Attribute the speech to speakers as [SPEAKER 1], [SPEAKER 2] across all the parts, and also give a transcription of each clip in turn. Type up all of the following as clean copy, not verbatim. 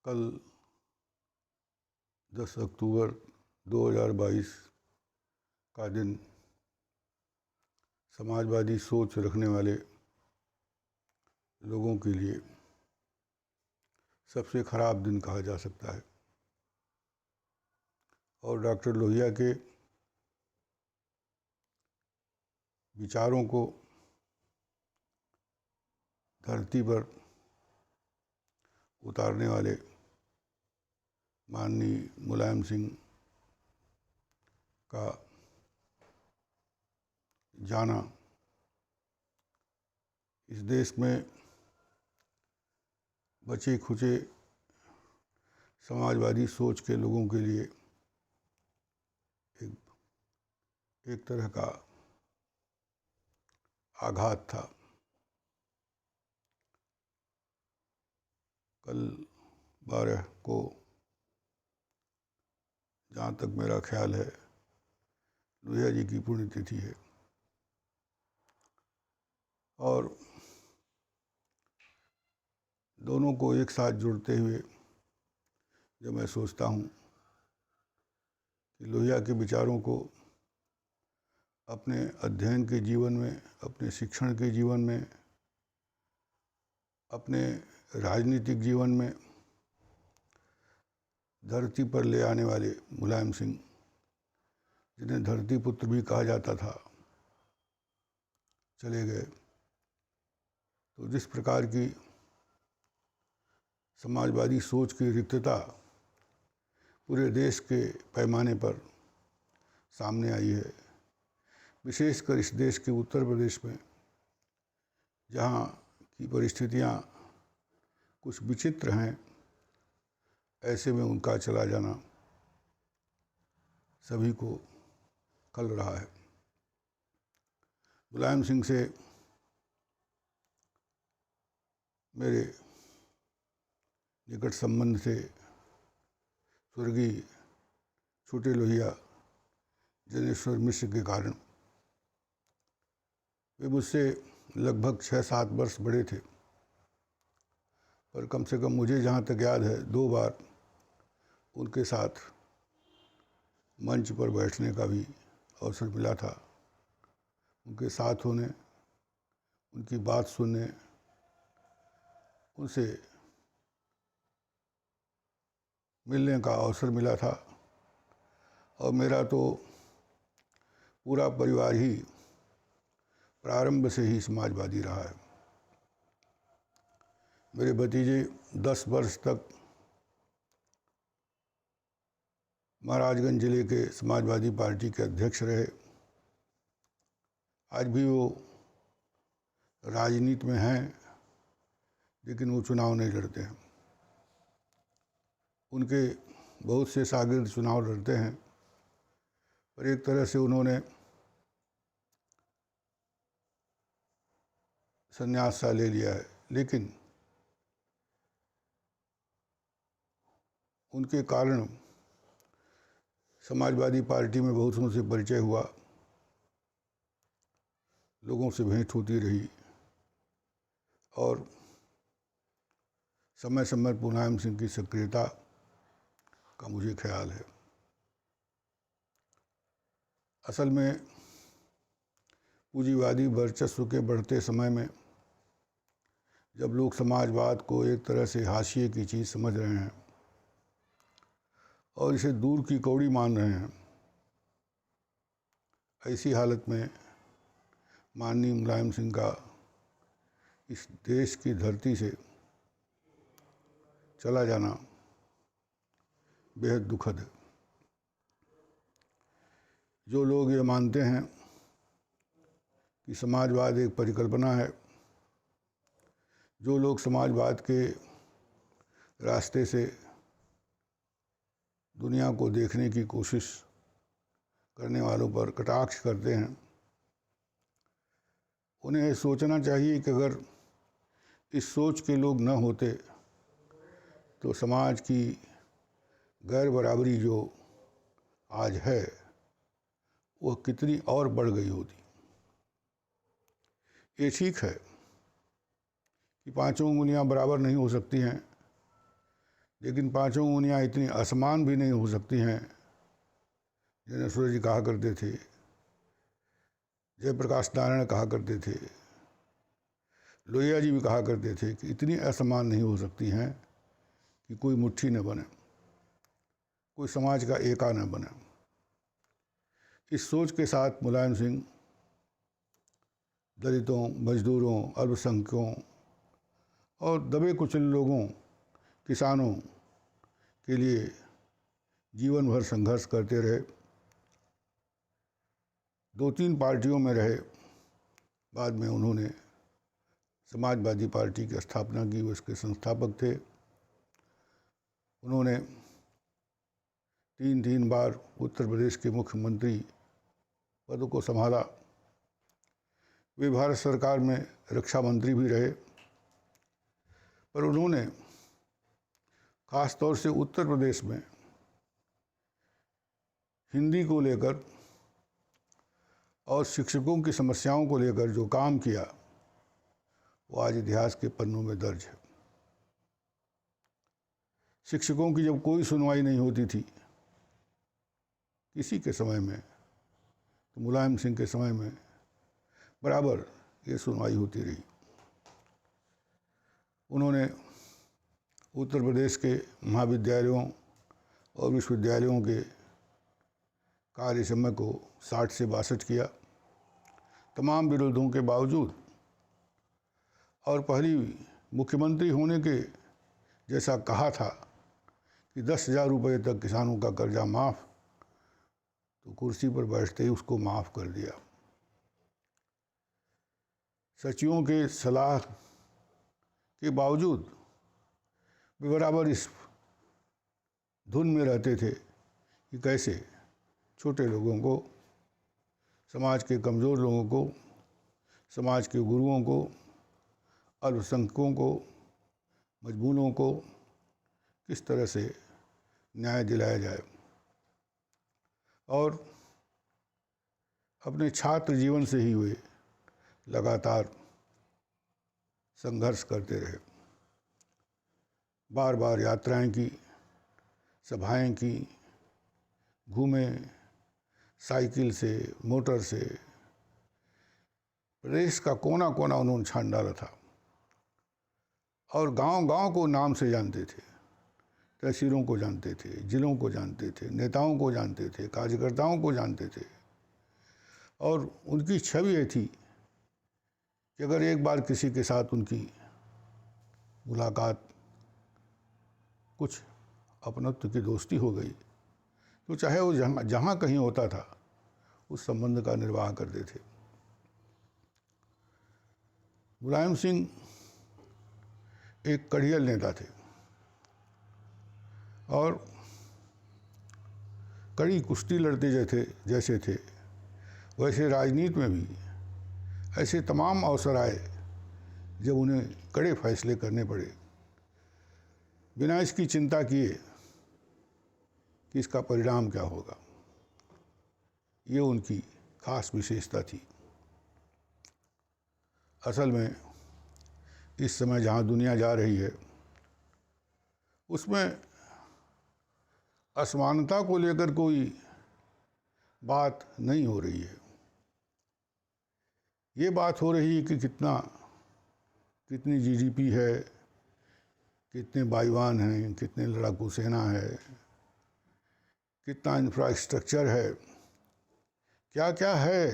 [SPEAKER 1] कल 10 अक्टूबर 2022 का दिन समाजवादी सोच रखने वाले लोगों के लिए सबसे खराब दिन कहा जा सकता है। और डॉक्टर लोहिया के विचारों को धरती पर उतारने वाले माननीय मुलायम सिंह का जाना इस देश में बचे खुचे समाजवादी सोच के लोगों के लिए एक तरह का आघात था। कल 12 को जहाँ तक मेरा ख्याल है लोहिया जी की पुण्यतिथि है और दोनों को एक साथ जुड़ते हुए जब मैं सोचता हूँ कि लोहिया के विचारों को अपने अध्ययन के जीवन में, अपने शिक्षण के जीवन में, अपने राजनीतिक जीवन में धरती पर ले आने वाले मुलायम सिंह, जिन्हें धरती पुत्र भी कहा जाता था, चले गए। तो जिस प्रकार की समाजवादी सोच की रिक्तता पूरे देश के पैमाने पर सामने आई है, विशेषकर इस देश के उत्तर प्रदेश में, जहाँ की परिस्थितियाँ कुछ विचित्र हैं, ऐसे में उनका चला जाना सभी को खल रहा है। मुलायम सिंह से मेरे निकट संबंध से स्वर्गीय छोटे लोहिया जनेश्वर मिश्र के कारण वे मुझसे लगभग 6-7 वर्ष बड़े थे, पर कम से कम मुझे जहाँ तक याद है 2 बार उनके साथ मंच पर बैठने का भी अवसर मिला था। उनके साथ होने, उनकी बात सुनने, उनसे मिलने का अवसर मिला था। और मेरा तो पूरा परिवार ही प्रारंभ से ही समाजवादी रहा है। मेरे भतीजे 10 वर्ष तक महाराजगंज जिले के समाजवादी पार्टी के अध्यक्ष रहे। आज भी वो राजनीति में हैं, लेकिन वो चुनाव नहीं लड़ते हैं। उनके बहुत से शागिर्द चुनाव लड़ते हैं, पर एक तरह से उन्होंने संन्यास सा ले लिया है। लेकिन उनके कारण समाजवादी पार्टी में बहुतों से परिचय हुआ, लोगों से भेंट होती रही और समय समय पर मुलायम सिंह की सक्रियता का मुझे ख्याल है। असल में पूंजीवादी वर्चस्व के बढ़ते समय में जब लोग समाजवाद को एक तरह से हाशिए की चीज़ समझ रहे हैं और इसे दूर की कौड़ी मान रहे हैं, ऐसी हालत में माननीय मुलायम सिंह का इस देश की धरती से चला जाना बेहद दुखद है। जो लोग ये मानते हैं कि समाजवाद एक परिकल्पना है, जो लोग समाजवाद के रास्ते से दुनिया को देखने की कोशिश करने वालों पर कटाक्ष करते हैं, उन्हें सोचना चाहिए कि अगर इस सोच के लोग न होते तो समाज की गैर बराबरी जो आज है वह कितनी और बढ़ गई होती। ये ठीक है कि 5 उंगलियां बराबर नहीं हो सकती हैं, लेकिन पांचों उंगलियां इतनी असमान भी नहीं हो सकती हैं। ज्ञानेश्वर जी कहा करते थे, जयप्रकाश नारायण कहा करते थे, लोहिया जी भी कहा करते थे कि इतनी असमान नहीं हो सकती हैं कि कोई मुट्ठी न बने, कोई समाज का एका न बने। इस सोच के साथ मुलायम सिंह दलितों, मजदूरों, अल्पसंख्यकों और दबे कुचले लोगों, किसानों के लिए जीवन भर संघर्ष करते रहे। 2-3 पार्टियों में रहे। बाद में उन्होंने समाजवादी पार्टी की स्थापना की, वो इसके संस्थापक थे। उन्होंने 3 बार उत्तर प्रदेश के मुख्यमंत्री पद को संभाला। वे भारत सरकार में रक्षा मंत्री भी रहे। पर उन्होंने खास तौर से उत्तर प्रदेश में हिंदी को लेकर और शिक्षकों की समस्याओं को लेकर जो काम किया, वो आज इतिहास के पन्नों में दर्ज है। शिक्षकों की जब कोई सुनवाई नहीं होती थी किसी के समय में, तो मुलायम सिंह के समय में बराबर ये सुनवाई होती रही। उन्होंने उत्तर प्रदेश के महाविद्यालयों और विश्वविद्यालयों के कार्य समय को 60 से 62 किया, तमाम विरोधों के बावजूद। और पहली मुख्यमंत्री होने के जैसा कहा था कि 10,000 रुपये तक किसानों का कर्जा माफ़, तो कुर्सी पर बैठते ही उसको माफ़ कर दिया। सचिवों के सलाह के बावजूद वे बराबर इस धुन में रहते थे कि कैसे छोटे लोगों को, समाज के कमज़ोर लोगों को, समाज के गुरुओं को, अल्पसंख्यकों को, मजबूरों को किस तरह से न्याय दिलाया जाए। और अपने छात्र जीवन से ही वे लगातार संघर्ष करते रहे। बार बार यात्राएं की, सभाएं की, घूमे साइकिल से, मोटर से, प्रदेश का कोना कोना उन्होंने छान डाला था। और गांव-गांव को नाम से जानते थे, तहसीलों को जानते थे, जिलों को जानते थे, नेताओं को जानते थे, कार्यकर्ताओं को जानते थे। और उनकी छवि ये थी कि अगर एक बार किसी के साथ उनकी मुलाकात, कुछ अपनत्व की दोस्ती हो गई, तो चाहे वो जहाँ कहीं होता था, उस संबंध का निर्वाह करते थे। मुलायम सिंह एक कड़ियल नेता थे और कड़ी कुश्ती लड़ते जैसे थे, वैसे राजनीति में भी ऐसे तमाम अवसर आए जब उन्हें कड़े फैसले करने पड़े, बिना इसकी चिंता किए कि इसका परिणाम क्या होगा। ये उनकी खास विशेषता थी। असल में इस समय जहाँ दुनिया जा रही है, उसमें असमानता को लेकर कोई बात नहीं हो रही है। ये बात हो रही है कि कितनी जीडीपी है, कितने बाईवान हैं, कितने लड़ाकू सेना है, कितना इंफ्रास्ट्रक्चर है, क्या क्या है,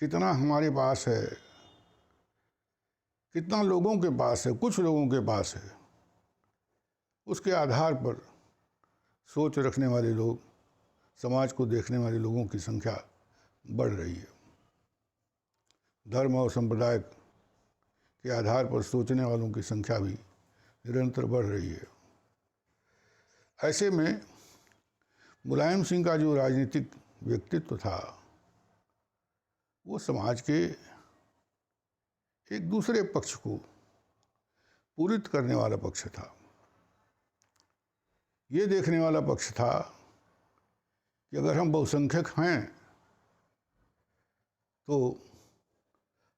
[SPEAKER 1] कितना हमारे पास है, कितना लोगों के पास है, कुछ लोगों के पास है। उसके आधार पर सोच रखने वाले लोग, समाज को देखने वाले लोगों की संख्या बढ़ रही है। धर्म और संप्रदाय के आधार पर सोचने वालों की संख्या भी निरंतर बढ़ रही है। ऐसे में मुलायम सिंह का जो राजनीतिक व्यक्तित्व था, वो समाज के एक दूसरे पक्ष को पूरित करने वाला पक्ष था। ये देखने वाला पक्ष था कि अगर हम बहुसंख्यक हैं तो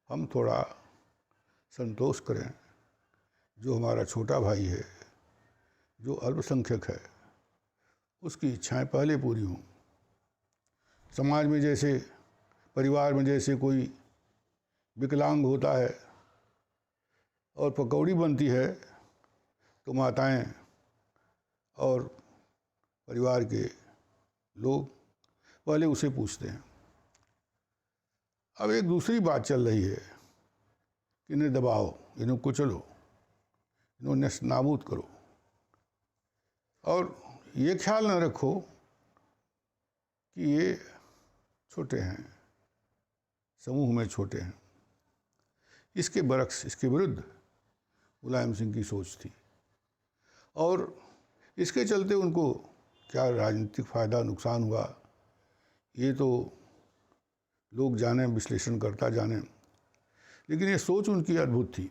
[SPEAKER 1] हम थोड़ा संतोष करें, जो हमारा छोटा भाई है जो अल्पसंख्यक है उसकी इच्छाएं पहले पूरी हों। समाज में जैसे, परिवार में जैसे कोई विकलांग होता है और पकौड़ी बनती है तो माताएं और परिवार के लोग पहले उसे पूछते हैं। अब एक दूसरी बात चल रही है कि इन्हें दबाओ, इन्हें कुचलो, इन्हें नष्ट नाबूद करो, और ये ख्याल न रखो कि ये छोटे हैं, समूह में छोटे हैं। इसके बरक्स, इसके विरुद्ध मुलायम सिंह की सोच थी, और इसके चलते उनको क्या राजनीतिक फ़ायदा नुकसान हुआ ये तो लोग जाने, विश्लेषण करता जाने, लेकिन ये सोच उनकी अद्भुत थी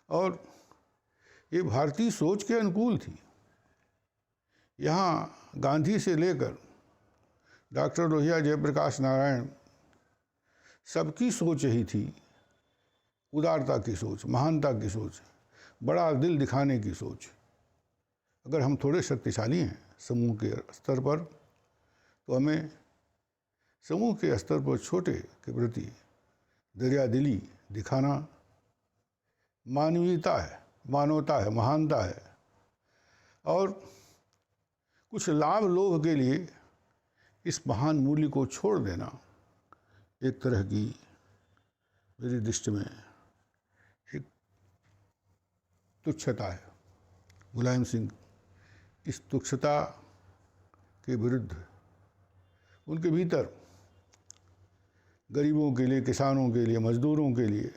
[SPEAKER 1] और ये भारतीय सोच के अनुकूल थी। यहाँ गांधी से लेकर डॉक्टर लोहिया, जयप्रकाश नारायण, सबकी सोच यही थी, उदारता की सोच, महानता की सोच, बड़ा दिल दिखाने की सोच। अगर हम थोड़े शक्तिशाली हैं समूह के स्तर पर, तो हमें समूह के स्तर पर छोटे के प्रति दरियादिली दिखाना मानवीयता है, मानवता है, महानता है। और कुछ लाभ लोभ के लिए इस महान मूल्य को छोड़ देना एक तरह की, मेरी दृष्टि में, एक तुच्छता है। मुलायम सिंह इस तुच्छता के विरुद्ध, उनके भीतर गरीबों के लिए, किसानों के लिए, मजदूरों के लिए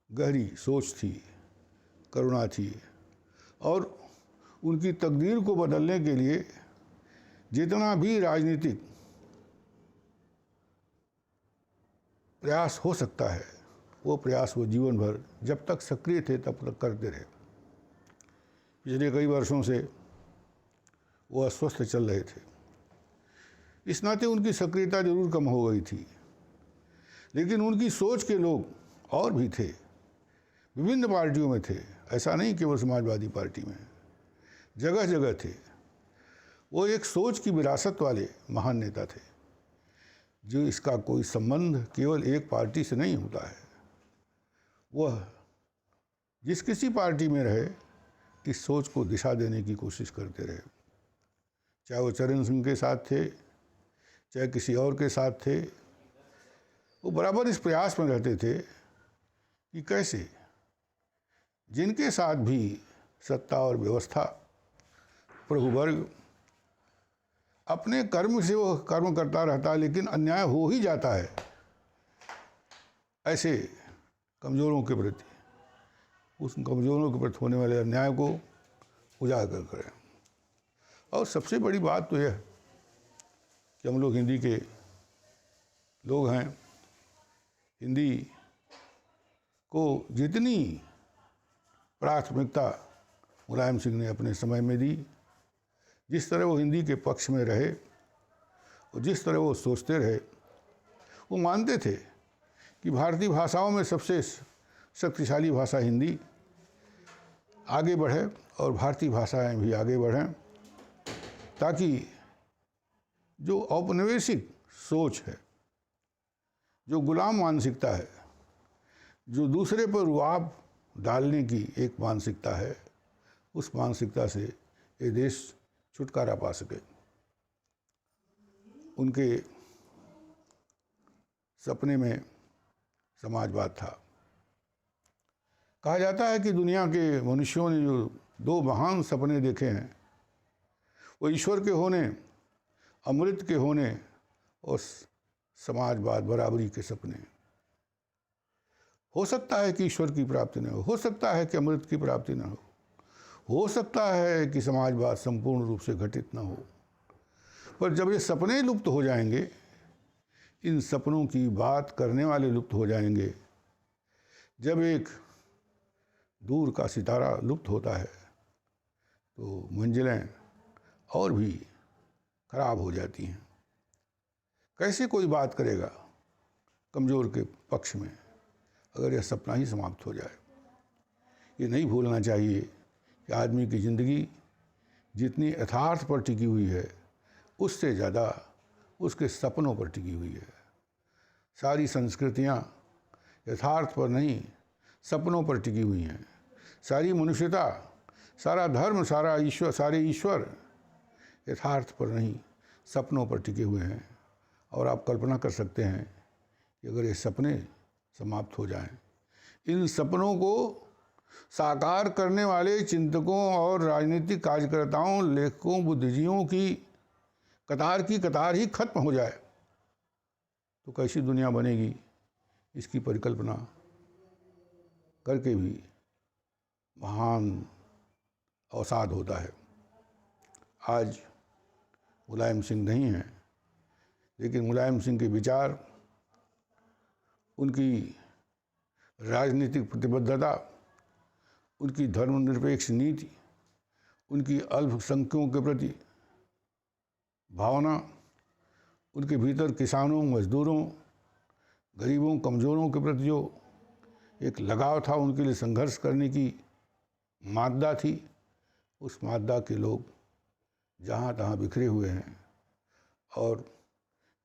[SPEAKER 1] गहरी सोच थी, करुणा थी, और उनकी तकदीर को बदलने के लिए जितना भी राजनीतिक प्रयास हो सकता है वो प्रयास वो जीवन भर, जब तक सक्रिय थे तब तक करते रहे। पिछले कई वर्षों से वो अस्वस्थ चल रहे थे, इस नाते उनकी सक्रियता जरूर कम हो गई थी, लेकिन उनकी सोच के लोग और भी थे, विभिन्न पार्टियों में थे, ऐसा नहीं केवल समाजवादी पार्टी में, जगह जगह थे। वो एक सोच की विरासत वाले महान नेता थे, जो इसका कोई संबंध केवल एक पार्टी से नहीं होता है। वह जिस किसी पार्टी में रहे, इस सोच को दिशा देने की कोशिश करते रहे, चाहे वो चरण सिंह के साथ थे, चाहे किसी और के साथ थे। वो बराबर इस प्रयास में रहते थे कि कैसे जिनके साथ भी सत्ता और व्यवस्था, प्रभु वर्ग, अपने कर्म से वो कर्म करता रहता, लेकिन अन्याय हो ही जाता है, ऐसे कमज़ोरों के प्रति, उस कमज़ोरों के प्रति होने वाले अन्याय को उजागर करें। और सबसे बड़ी बात तो यह कि हम लोग हिंदी के लोग हैं, हिंदी को जितनी प्राथमिकता मुलायम सिंह ने अपने समय में दी, जिस तरह वो हिंदी के पक्ष में रहे और जिस तरह वो सोचते रहे, वो मानते थे कि भारतीय भाषाओं में सबसे शक्तिशाली भाषा हिंदी आगे बढ़े और भारतीय भाषाएं भी आगे बढ़ें, ताकि जो औपनिवेशिक सोच है, जो गुलाम मानसिकता है, जो दूसरे पर रुआब डालने की एक मानसिकता है, उस मानसिकता से ये देश छुटकारा पा सके। उनके सपने में समाजवाद था। कहा जाता है कि दुनिया के मनुष्यों ने जो दो महान सपने देखे हैं, वो ईश्वर के होने, अमृत के होने, और समाजवाद, बराबरी के सपने। हो सकता है कि ईश्वर की प्राप्ति न हो सकता है कि अमृत की प्राप्ति न हो सकता है कि समाजवाद संपूर्ण रूप से घटित न हो, पर जब ये सपने लुप्त हो जाएंगे, इन सपनों की बात करने वाले लुप्त हो जाएंगे, जब एक दूर का सितारा लुप्त होता है तो मंजिलें और भी खराब हो जाती हैं। कैसे कोई बात करेगा कमज़ोर के पक्ष में अगर यह सपना ही समाप्त हो जाए? ये नहीं भूलना चाहिए कि आदमी की ज़िंदगी जितनी यथार्थ पर टिकी हुई है उससे ज़्यादा उसके सपनों पर टिकी हुई है। सारी संस्कृतियाँ यथार्थ पर नहीं सपनों पर टिकी हुई हैं। सारी मनुष्यता, सारा धर्म, सारे ईश्वर यथार्थ पर नहीं सपनों पर टिके हुए हैं। और आप कल्पना कर सकते हैं कि अगर ये सपने समाप्त हो जाएं, इन सपनों को साकार करने वाले चिंतकों और राजनीतिक कार्यकर्ताओं, लेखकों, बुद्धिजीवियों की कतार ही खत्म हो जाए तो कैसी दुनिया बनेगी, इसकी परिकल्पना करके भी महान अवसाद होता है। आज मुलायम सिंह नहीं है, लेकिन मुलायम सिंह के विचार, उनकी राजनीतिक प्रतिबद्धता, उनकी धर्मनिरपेक्ष नीति, उनकी अल्पसंख्यकों के प्रति भावना, उनके भीतर किसानों, मजदूरों, गरीबों, कमज़ोरों के प्रति जो एक लगाव था, उनके लिए संघर्ष करने की मादा थी, उस मादा के लोग जहाँ तहाँ बिखरे हुए हैं और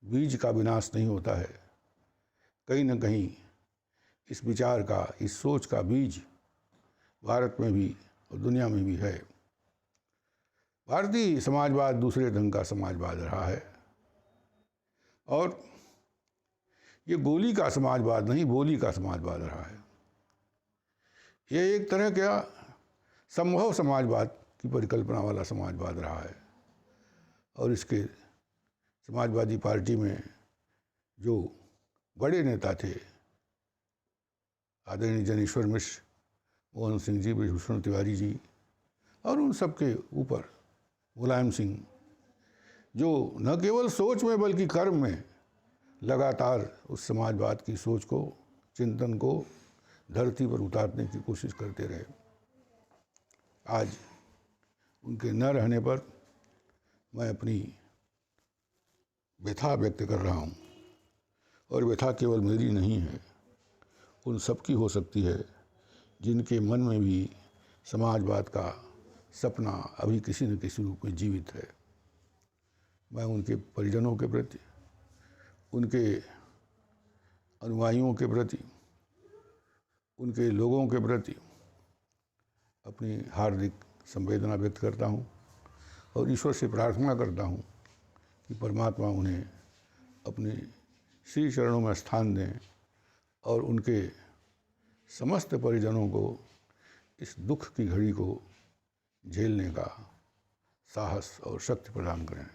[SPEAKER 1] बीज का विनाश नहीं होता है। कहीं न कहीं इस विचार का, इस सोच का बीज भारत में भी और दुनिया में भी है। भारतीय समाजवाद दूसरे ढंग का समाजवाद रहा है और ये गोली का समाजवाद नहीं, बोली का समाजवाद रहा है। ये एक तरह का संभव समाजवाद की परिकल्पना वाला समाजवाद रहा है। और इसके समाजवादी पार्टी में जो बड़े नेता थे, आदरणीय जनेश्वर मिश्र, मोहन सिंह जी, ब्रजभूषण तिवारी जी, और उन सब के ऊपर मुलायम सिंह, जो न केवल सोच में बल्कि कर्म में लगातार उस समाजवाद की सोच को, चिंतन को धरती पर उतारने की कोशिश करते रहे। आज उनके न रहने पर मैं अपनी व्यथा व्यक्त कर रहा हूँ, और व्यथा केवल मेरी नहीं है, उन सब की हो सकती है जिनके मन में भी समाजवाद का सपना अभी किसी न किसी रूप में जीवित है। मैं उनके परिजनों के प्रति, उनके अनुयायियों के प्रति, उनके लोगों के प्रति अपनी हार्दिक संवेदना व्यक्त करता हूँ और ईश्वर से प्रार्थना करता हूँ कि परमात्मा उन्हें अपने श्री चरणों में स्थान दें और उनके समस्त परिजनों को इस दुख की घड़ी को झेलने का साहस और शक्ति प्रदान करें।